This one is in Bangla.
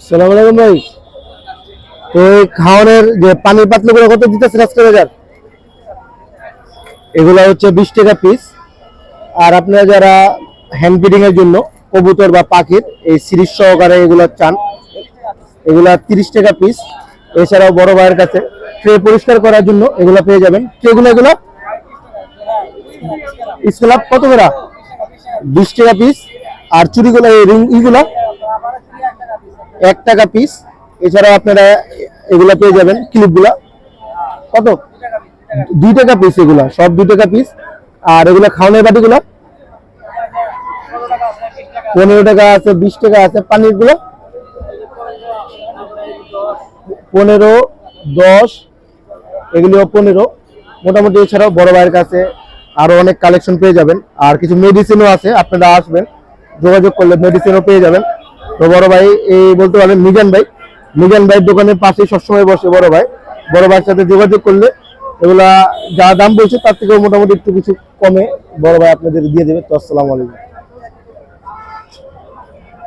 সালাম আলাইকুম ভাই। তো এই খাওয়ানোর যে পানির পাতলগুলো কত দিতেছেন আজকে বাজার? এগুলো হচ্ছে 20 টাকা পিস। আর আপনারা যারা হ্যান্ড ফিডিং এর জন্য কবুতর বা পাখির এই সিরিজ সহকারে এগুলো চান, এগুলা 30 টাকা পিস। এছাড়াও বড় ভাইয়ের কাছে ট্রে পরিষ্কার করার জন্য এগুলো পেয়ে যাবেন। ট্রেগুলো এগুলো স্কেলাপ কত করে? 20 টাকা পিস। আর চুড়িগুলো এই রিং ইগুলো 1 টাকা পিস। এছাড়াও আপনারা এগুলা পেয়ে যাবেন ক্লিপগুলা কত? 2 টাকা পিস। এগুলা সব 2 টাকা পিস। আর এগুলা খাওয়ানোর বাটিগুলো 15 টাকা আছে, 20 টাকা আছে। পানির গুলো 15, 10, এগুলিও 15 মোটামুটি। এছাড়াও বড় ভাইয়ের কাছে আরো অনেক কালেকশন পেয়ে যাবেন। আর কিছু মেডিসিনও আছে, আপনারা আসবেন যোগাযোগ করলে মেডিসিনও পেয়ে যাবেন। তো বড় ভাই এই বলতে পারেন মিজান ভাই, মিজান ভাইয়ের দোকানের পাশে সবসময় বসে বড় ভাই। বড় ভাইয়ের সাথে যোগাযোগ করলে এগুলা যা দাম বলছে তার থেকেও মোটামুটি একটু কিছু কমে বড় ভাই আপনাদের দিয়ে দেবে। তো আসসালামু আলাইকুম।